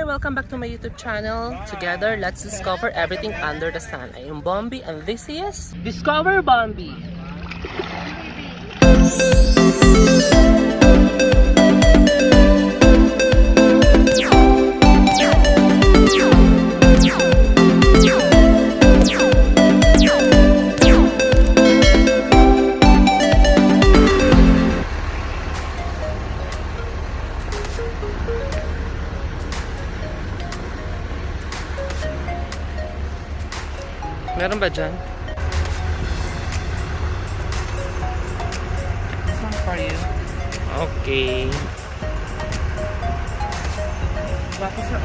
welcome back to my YouTube channel. Together, let's discover everything under the sun. I am Bombi and this is Discover Bombi. Meron ba dyan? This one for you. Okay. Bakit sa...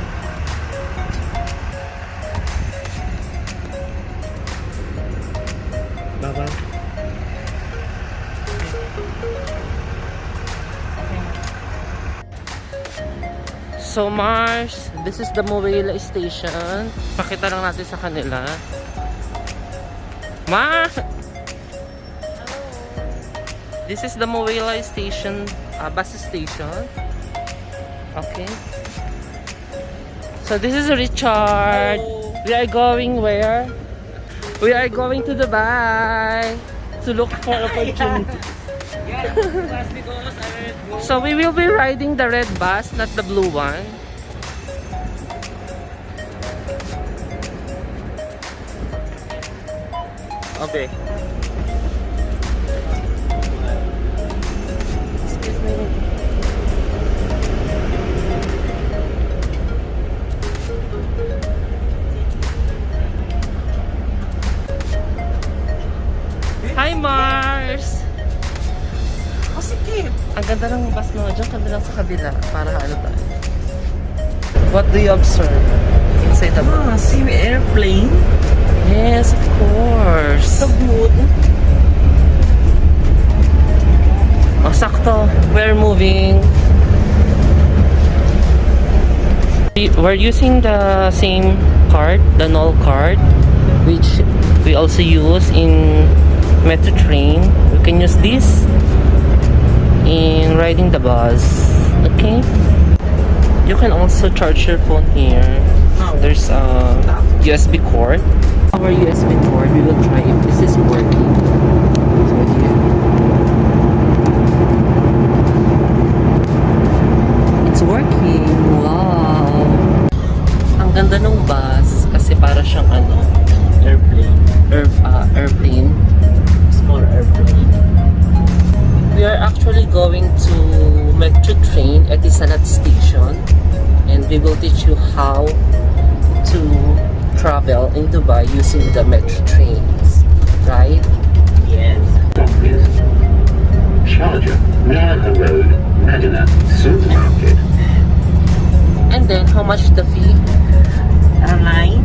Baba. So Mars, this is the Muwailih station. Pakita lang natin sa kanila. Ma! This is the Muwailih station, bus station. Okay. So this is Richard. Hello. We are going where? We are going to Dubai to look for opportunities. So we will be riding the red bus, not the blue one. Okay. Excuse me. Hi Mars! Oh, sige. Ang ganda ng bus no, dyan ka lang sa kabila para ano tayo. What do you observe inside the bus? See airplane? Yes, of course. So good. Oh, sakto. We're moving. We're using the same card, the NOL card, which we also use in Metro Train. We can use this in riding the bus. Okay? You can also charge your phone here. There's a USB cord. Our USB cord, we will try if this is working. So here. It's working! Wow! Ang ganda ng bus kasi para siyang ano, airplane. Airplane. Small airplane. We are actually going to Metro Train Etisalat Station and we will teach you how to travel in Dubai using the metro trains, right? Yes. Sharjah, Nara Road, Medina, Supermarket. And then, how much the fee? 9? 9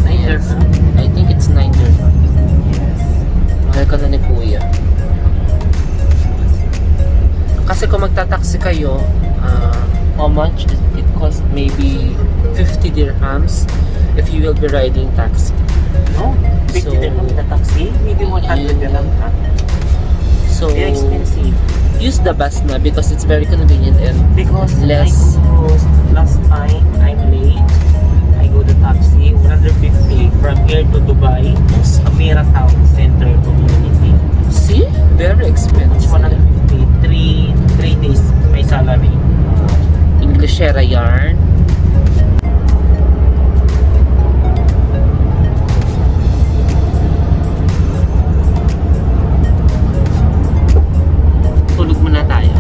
Yes. dirham. I think it's 9 dirhams. Yes. Mahal ka na ni Kuya. Kasi kung magta-taxi kayo, how much? It cost maybe 50 dirhams if you will be riding taxi. No? 50 dirham the taxi? Maybe 100 dirham. So, Very expensive. use the bus na because it's very convenient and Because less. last time I'm late. I go to taxi 150 from here to Dubai, Amira Town Center Community. See? Very It's expensive. 150. 3 days my salary. Englishera yarn. Tulog muna tayo.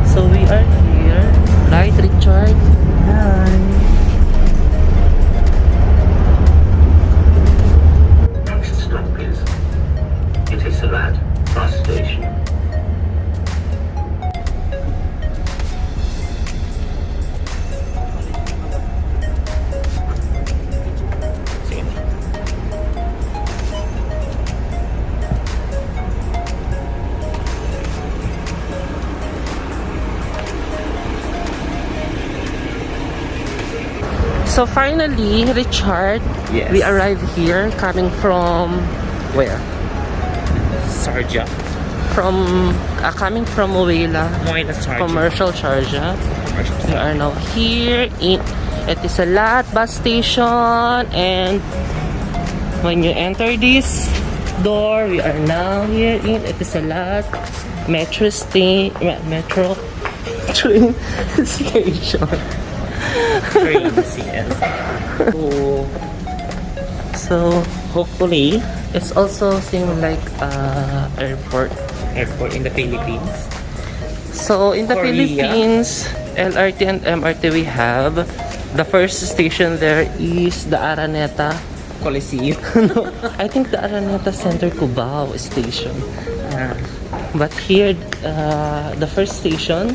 So we are here. Right, Richard? Hi. Next stop is Etisalat bus station. So finally, Richard, Yes. we arrived here coming from where? Sharjah. coming from Muwailih Muwailih Sharjah. Commercial Sharjah. We are now here in Etisalat bus station, and when you enter this door, we are now here in Etisalat Metro Train Station. Trains, yes. So Hopefully, it's also same like airport. airport in the Philippines. So in the Korea. Philippines, LRT and MRT we have. The first station there is the Araneta. Coliseum. No, I think the Araneta Center Cubao station. Ah, But here, the first station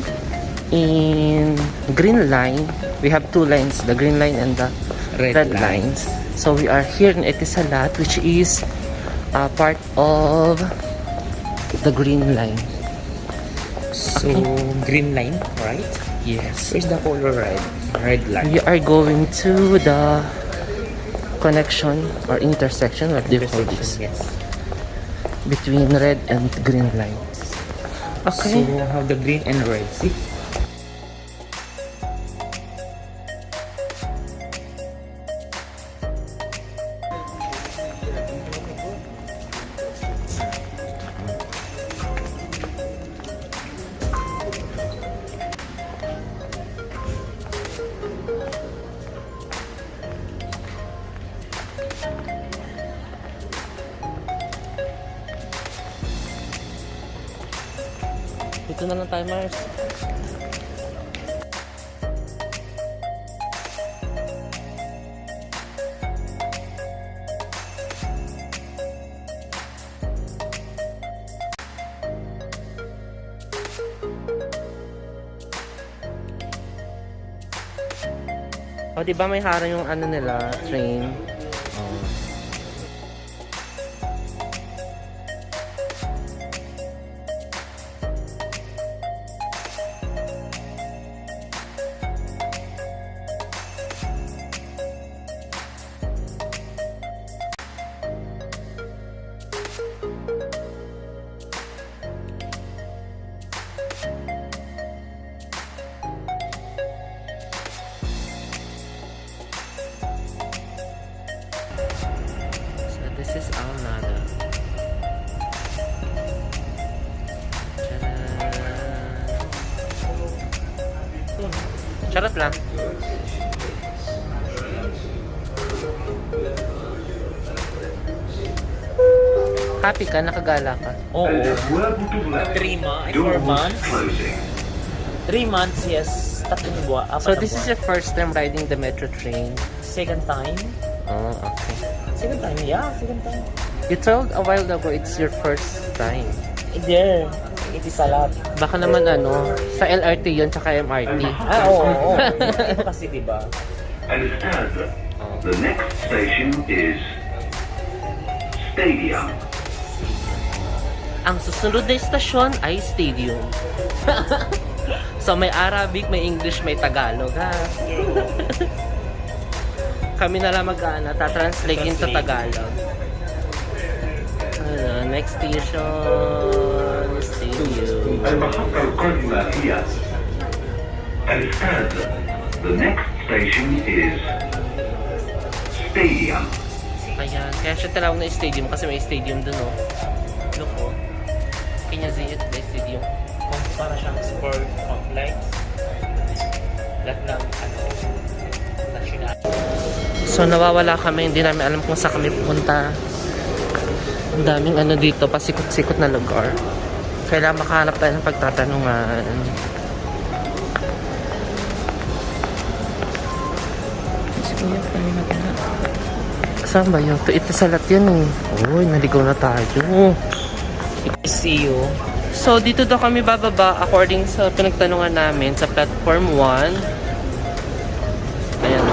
in Green Line, we have two lines, the Green Line and the Red Red line. Lines. So we are here in Etisalat, which is part of the Green Line. so green line, right? Yes. Where's the color red? Red line. We are going to the connection or intersection, what do you call this? Yes. Between red and green lines. So Okay. have the green and red. See? Dito na lang tayo, Mars. O, di ba may harang yung ano nila, train? Oh. So this is Alnada. Charot lang. Happy ka? Nakagala ka? Oo. Verbal to left. 3 months, 4 Doors months. closing. 3 months, yes. Tatlong buwan. So this is your first time riding the metro train? second time. Oh, okay. Second time, yeah, second time. You told a while ago it's your first time. There, Etisalat. Baka naman ano, sa LRT yun tsaka MRT. Ah, oo, oo. Ito kasi, diba? Understand. The next station is Stadium. Ang susunod na estasyon ay stadium. So may Arabic, may English, may Tagalog ha. Kami na lang tatranslate into Tagalog. Next station, stadium. المحطة القادمة هي الأستاذ. The next station is Stadium. Ayan, kaya siya talawag na stadium kasi may stadium dun oh. Look oh. Kanya ziyot na stadium. Kung para siyang sport complex. Lahat ng, national. So nawawala kami, hindi namin alam kung saan kami pupunta. Ang daming ano dito, pasikot-sikot na lugar. Kailangan makahanap tayo ng pagtatanungan. Saan ba yun? Etisalat yan eh. Uy, naligaw na tayo. See you. So dito daw kami bababa according sa pinagtanungan namin sa platform 1. Ayan.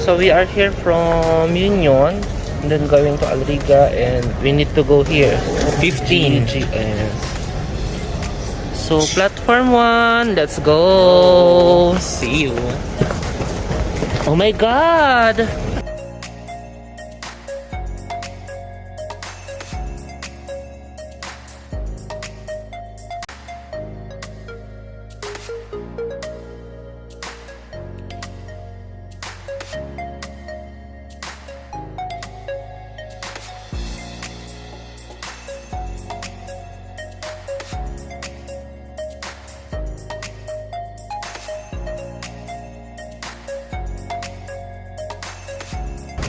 So we are here from Union and then going to Alriga and we need to go here 15. GS. So platform 1, let's go. See you. Oh my god.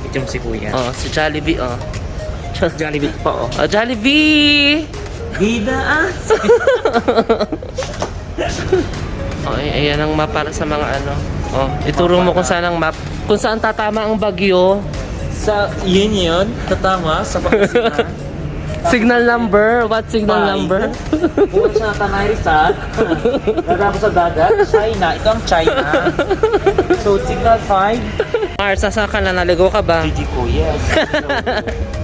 Ito si Kuya. Oh, si Jollibee, oh. Jollibee pa, oh. Oh, Jollibee! Bida ah! Oh, ayan ang map para sa mga ano. Oh, ituro mo kung saan ang map. Kung saan tatama ang bagyo. Sa yun, tatama sa Pangasinan. Signal number? What signal number? Buwan siya na Tanay Rizal. Nagapos sa dagat. China. Ito ang China. So, signal 5. Mars, saan ka na? Naligo ka ba? GG ko, yes.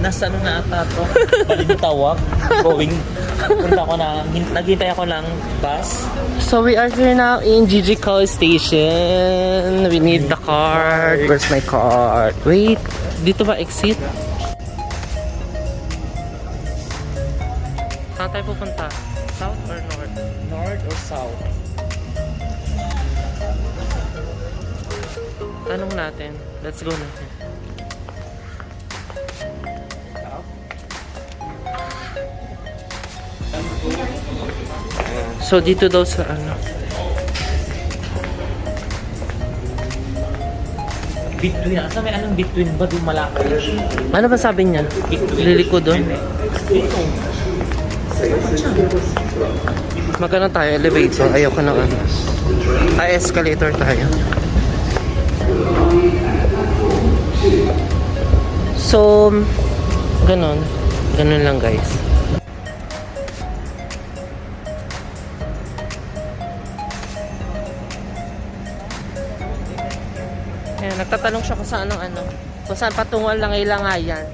Nasa ano na ata to? Balintawak. Going. Punta ko na. Naghintay ako ng bus. So we are here now in GG Station. We need the card. Where's my card? Wait, dito ba exit? Saan tayo pupunta? South or north? North or south? Tanong natin. Let's go na. So dito daw sa ano? Between. Asa may anong between ba doon malaki? Ano ba sabi niya? Between. Liliko doon? Ito. Magkano tayo? Elevator. Ayoko na ano. Escalator tayo. So, ganun. Ganun lang guys. Ayan, nagtatanong siya kung saan ang ano. Kung saan patungo ang langay-langayan.